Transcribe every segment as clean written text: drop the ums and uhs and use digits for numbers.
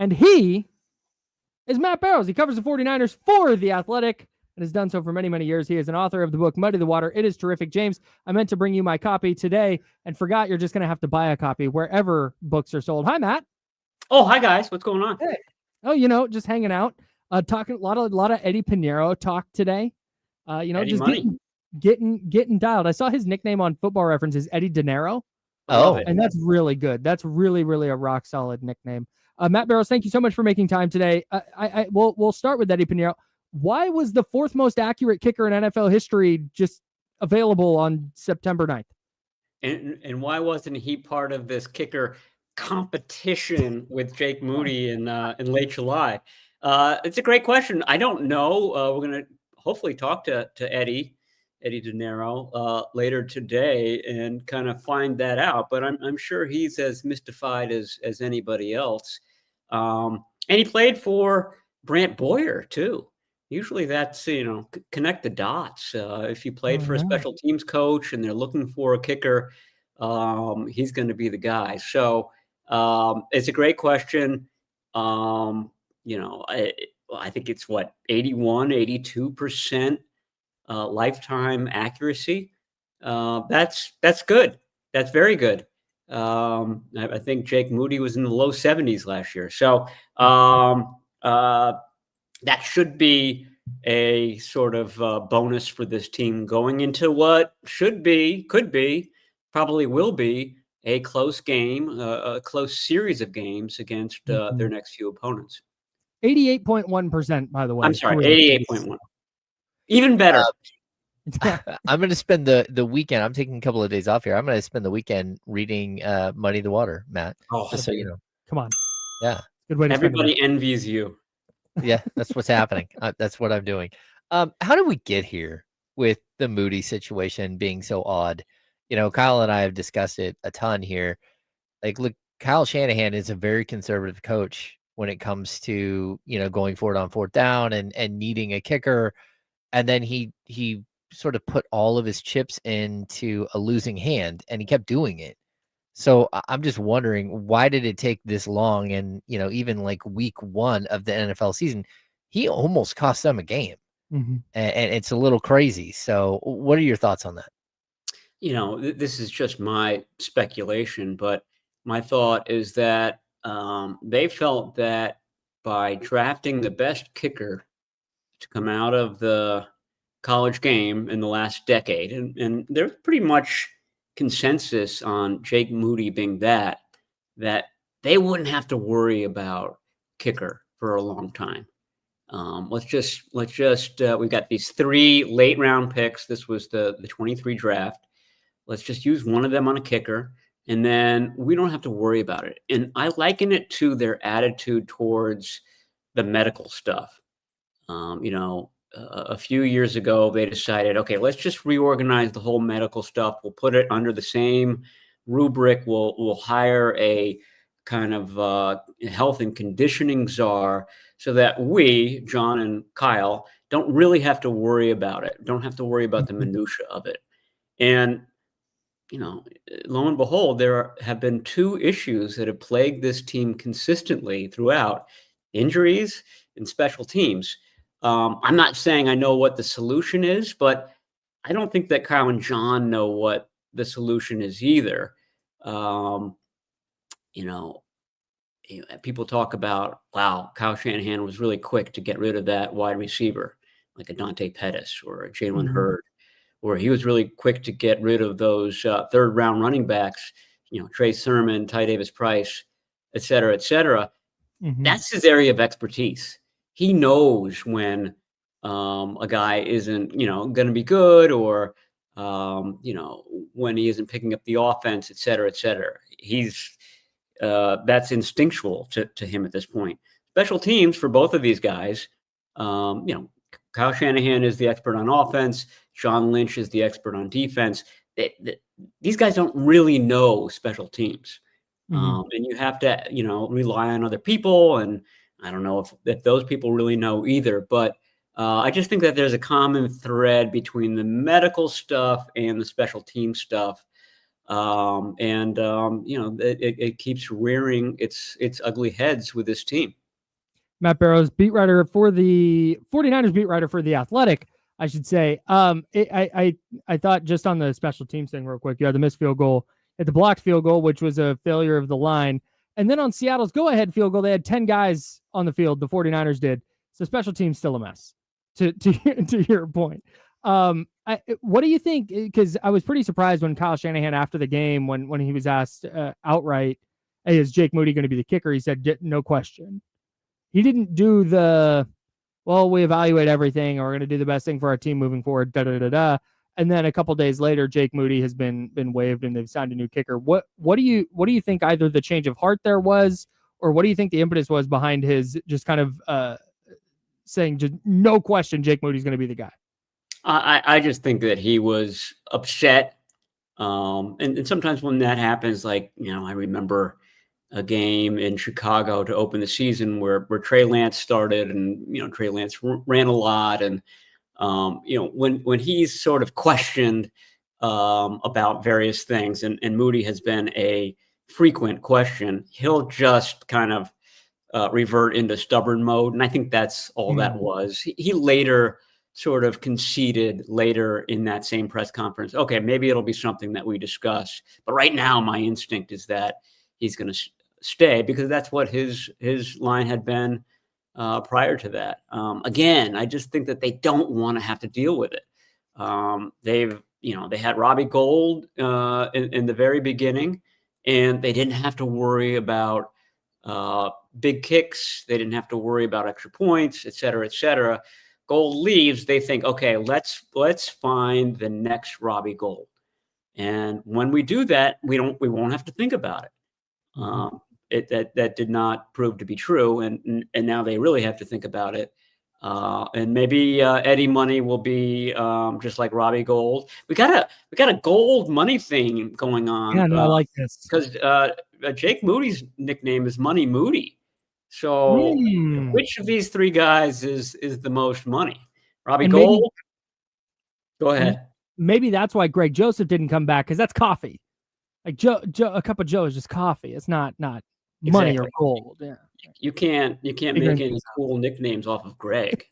And he is Matt Barrows. He covers the 49ers for The Athletic and has done so for many, many years. He is an author of the book Muddy the Water. It is terrific. James, I meant to bring you my copy today and forgot you're just going to have to buy a copy wherever books are sold. Hi, Matt. Oh, hi, guys. What's going on? Hey. Oh, just hanging out. Talking a lot of Eddy Pineiro talk today. Eddie just Money. getting dialed. I saw his nickname on Football Reference is Eddie Dinero. And that's really good. That's really, really a rock solid nickname. Matt Barrows, thank you so much for making time today. We'll start with Eddy Pineiro. Why was the fourth most accurate kicker in NFL history just available on September 9th? And why wasn't he part of this kicker competition with Jake Moody in late July? It's a great question. I don't know. We're going to hopefully talk to Eddie Dinero later today and kind of find that out. But I'm sure he's as mystified as anybody else. And he played for Brant Boyer too. Usually that's, connect the dots. If you played for a special teams coach and they're looking for a kicker, he's going to be the guy. So it's a great question. I think it's 82% lifetime accuracy. That's good. That's very good. I think Jake Moody was in the low 70s last year. So that should be a sort of bonus for this team going into what could be, probably will be a close game, a close series of games against their next few opponents. 88.1%, by the way. I'm sorry, 88.1. Even better. I'm going to spend the weekend. I'm taking a couple of days off here. I'm going to spend the weekend reading Muddy the Water, Matt. Just so you know. Come on. Yeah. Good way to Everybody envies you. Yeah, that's what's happening. That's what I'm doing. How did we get here with the Moody situation being so odd? Kyle and I have discussed it a ton here. Like, look, Kyle Shanahan is a very conservative coach when it comes to, going forward on fourth down and needing a kicker. And then he sort of put all of his chips into a losing hand, and he kept doing it. So I'm just wondering, why did it take this long? And, even like week 1 of the NFL season, he almost cost them a game. Mm-hmm. And it's a little crazy. So what are your thoughts on that? This is just my speculation, but my thought is that they felt that by drafting the best kicker to come out of the college game in the last decade, and there's pretty much consensus on Jake Moody being that they wouldn't have to worry about kicker for a long time. Let's just we've got these 3 late round picks. This was the 23 draft. Let's just use one of them on a kicker, and then we don't have to worry about it. And I liken it to their attitude towards the medical stuff. A few years ago, they decided, okay, let's just reorganize the whole medical stuff. We'll put it under the same rubric. We'll hire a kind of health and conditioning czar so that we, John and Kyle, don't really have to worry about it. Don't have to worry about the minutia of it. And, lo and behold, there have been 2 issues that have plagued this team consistently throughout: injuries and special teams. I'm not saying I know what the solution is, but I don't think that Kyle and John know what the solution is either. People talk about, wow, Kyle Shanahan was really quick to get rid of that wide receiver, like a Dante Pettis or a Jalen Hurd, or he was really quick to get rid of those third-round running backs, Trey Sermon, Ty Davis-Price, et cetera, et cetera. Mm-hmm. That's his area of expertise. He knows when a guy isn't, going to be good, or, when he isn't picking up the offense, et cetera, et cetera. That's instinctual to him at this point. Special teams for both of these guys, Kyle Shanahan is the expert on offense. John Lynch is the expert on defense. These guys don't really know special teams. And you have to, rely on other people. And I don't know if those people really know either, but I just think that there's a common thread between the medical stuff and the special team stuff. It keeps rearing its ugly heads with this team. Matt Barrows, beat writer for the 49ers, beat writer for The Athletic, I should say. I thought just on the special teams thing real quick, you had the missed field goal at the blocked field goal, which was a failure of the line. And then on Seattle's go-ahead field goal, they had 10 guys on the field, the 49ers did. So special teams still a mess, to your point. What do you think? Because I was pretty surprised when Kyle Shanahan, after the game, when he was asked outright, hey, is Jake Moody going to be the kicker? He said, no question. He didn't do we evaluate everything, or we're going to do the best thing for our team moving forward, da-da-da-da. And then a couple days later, Jake Moody has been waived and they've signed a new kicker. What do you think either the change of heart there was, or what do you think the impetus was behind his just kind of saying, just no question, Jake Moody's going to be the guy? I just think that he was upset. And sometimes when that happens, I remember a game in Chicago to open the season where Trey Lance started, and, Trey Lance ran a lot. And, when he's sort of questioned about various things, and Moody has been a frequent question, he'll just kind of revert into stubborn mode. And I think that's all that was. He later sort of conceded later in that same press conference, okay, maybe it'll be something that we discuss. But right now, my instinct is that he's going to stay, because that's what his line had been prior to that. Again, I just think that they don't want to have to deal with it. They had Robbie Gould in the very beginning, and they didn't have to worry about big kicks. They didn't have to worry about extra points, et cetera, et cetera. Gould leaves, they think, okay, let's find the next Robbie Gould. And when we do that, we won't have to think about it. That did not prove to be true, and now they really have to think about it. And maybe Eddy money will be just like Robbie Gould. We got a Gold money thing going on. Yeah, no, I like this, because Jake Moody's nickname is Money Moody. So which of these three guys is the most money? Robbie Gould? Go ahead. Maybe that's why Greg Joseph didn't come back, because that's coffee. Like Joe, a cup of Joe is just coffee. It's not money or gold. Yeah. You can't make any cool nicknames off of Greg.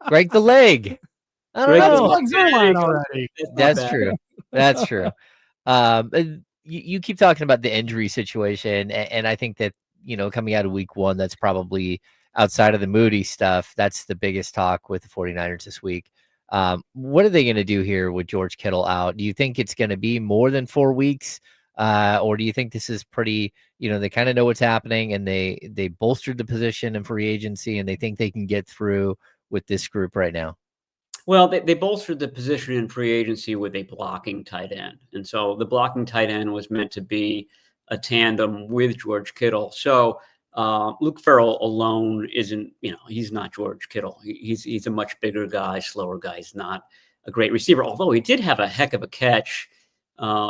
Greg the Leg. I don't know. Already. That's true. That's true. You keep talking about the injury situation, and I think that, coming out of week one, that's probably outside of the Moody stuff. That's the biggest talk with the 49ers this week. What are they going to do here with George Kittle out? Do you think it's going to be more than 4 weeks? Or do you think this is pretty, they kind of know what's happening, and they bolstered the position in free agency, and they think they can get through with this group right now? Well, they bolstered the position in free agency with a blocking tight end. And so the blocking tight end was meant to be a tandem with George Kittle. So Luke Farrell alone isn't, he's not George Kittle. He's a much bigger guy, slower guy. He's not a great receiver, although he did have a heck of a catch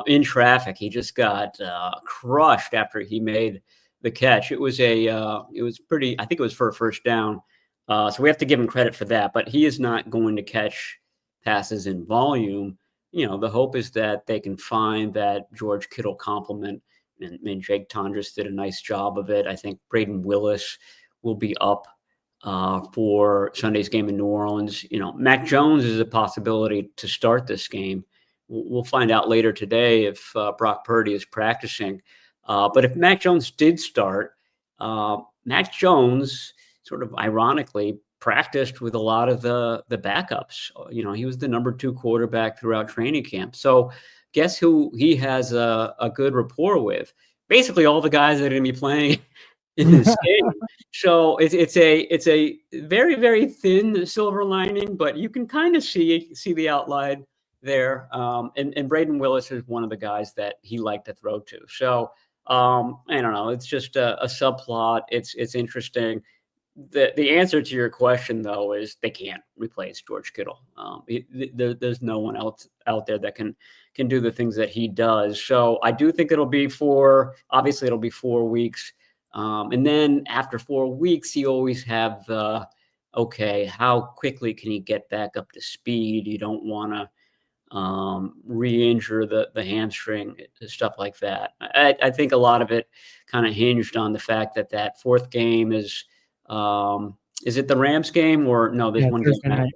in traffic. He just got crushed after he made the catch. It was pretty, I think it was for a first down. So we have to give him credit for that, but he is not going to catch passes in volume. The hope is that they can find that George Kittle complement, and Jake Tondras did a nice job of it. I think Braden Willis will be up for Sunday's game in New Orleans. Mac Jones is a possibility to start this game. We'll find out later today if Brock Purdy is practicing. But if Mac Jones did start, Mac Jones sort of ironically practiced with a lot of the backups. He was the number 2 quarterback throughout training camp. So guess who he has a good rapport with? Basically all the guys that are going to be playing in this game. So it's a very, very thin silver lining, but you can kind of see the outline there. And Braden Willis is one of the guys that he liked to throw to. So I don't know. It's just a subplot. It's interesting. The answer to your question, though, is they can't replace George Kittle. There's no one else out there that can do the things that he does. So I do think it'll be 4 weeks. And then after 4 weeks, you always have okay, how quickly can he get back up to speed? You don't want to re-injure the hamstring, stuff like that. I think a lot of it kind of hinged on the fact that fourth game is it the Rams game or no? There's one game back.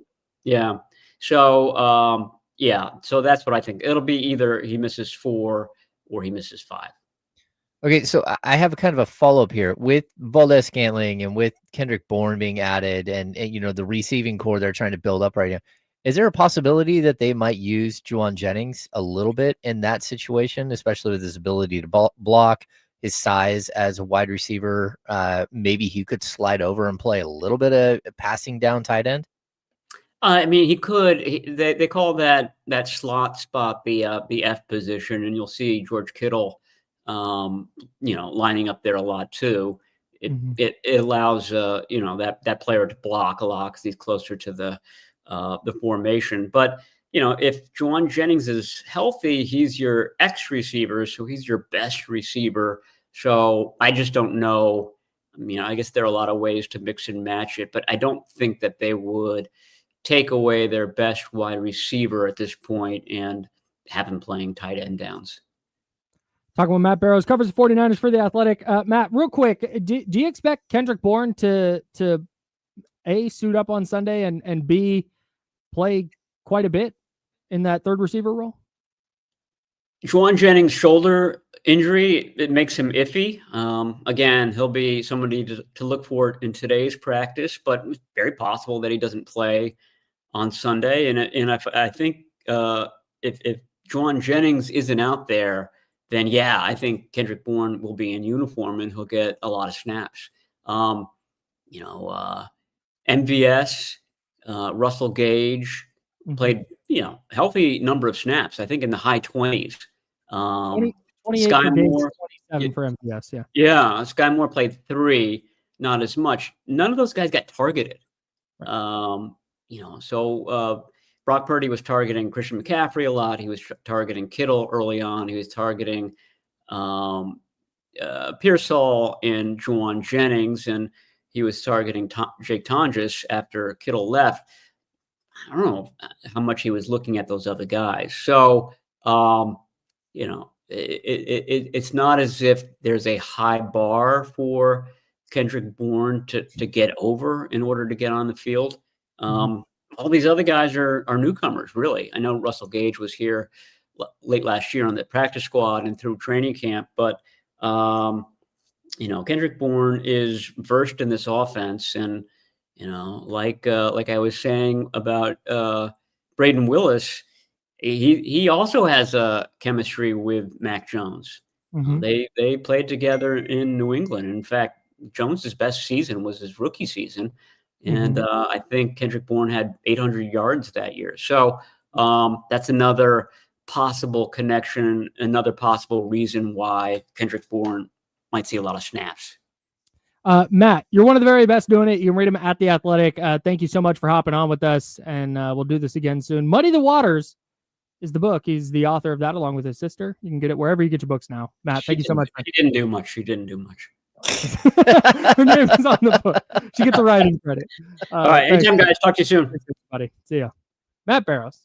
Yeah. So yeah. So that's what I think. It'll be either he misses 4 or he misses 5. Okay, so I have kind of a follow-up here with Valdez-Scantling and with Kendrick Bourne being added and the receiving core they're trying to build up right now. Is there a possibility that they might use Juwan Jennings a little bit in that situation, especially with his ability to block, his size as a wide receiver? Maybe he could slide over and play a little bit of passing down tight end? I mean, he could. They call that slot spot the F position, and you'll see George Kittle lining up there a lot too. It allows that player to block a lot because he's closer to the formation. But if Juwan Jennings is healthy, he's your X receiver, so he's your best receiver. So I just don't know. I mean, I guess there are a lot of ways to mix and match it, but I don't think that they would take away their best wide receiver at this point and have him playing tight end downs. Talking with Matt Barrows, covers the 49ers for The Athletic. Matt, real quick, do you expect Kendrick Bourne to A, suit up on Sunday and B, play quite a bit in that third receiver role? Juwan Jennings' shoulder injury, it makes him iffy. Again, he'll be somebody to look for in today's practice, but it's very possible that he doesn't play on Sunday. And I think if Juwan Jennings isn't out there, then yeah, I think Kendrick Bourne will be in uniform and he'll get a lot of snaps. MVS, Russell Gage played, healthy number of snaps. I think in the high 20s. 28 Sky for Moore, 27 for MVS. Yeah. Yeah. Sky Moore played 3, not as much. None of those guys got targeted. Right. So Brock Purdy was targeting Christian McCaffrey a lot. He was targeting Kittle early on. He was targeting Pearsall and Juwan Jennings, and he was targeting Jake Tonjes after Kittle left. I don't know how much he was looking at those other guys. So, it's not as if there's a high bar for Kendrick Bourne to get over in order to get on the field. All these other guys are newcomers, really. I know Russell Gage was here late last year on the practice squad and through training camp, but Kendrick Bourne is versed in this offense, and like I was saying about Braden Willis, he also has a chemistry with Mac Jones. They played together in New England. In fact, Jones's best season was his rookie season. And I think Kendrick Bourne had 800 yards that year. So that's another possible connection, another possible reason why Kendrick Bourne might see a lot of snaps. Matt, you're one of the very best doing it. You can read him at The Athletic. Thank you so much for hopping on with us, and we'll do this again soon. Muddy the Waters is the book. He's the author of that along with his sister. You can get it wherever you get your books now. Matt, thank you so much. She didn't do much. She didn't do much. Her name is on the book. She gets the writing credit. All right. Anytime, guys. Talk to you soon. Thanks, everybody. See ya. Matt Barrows.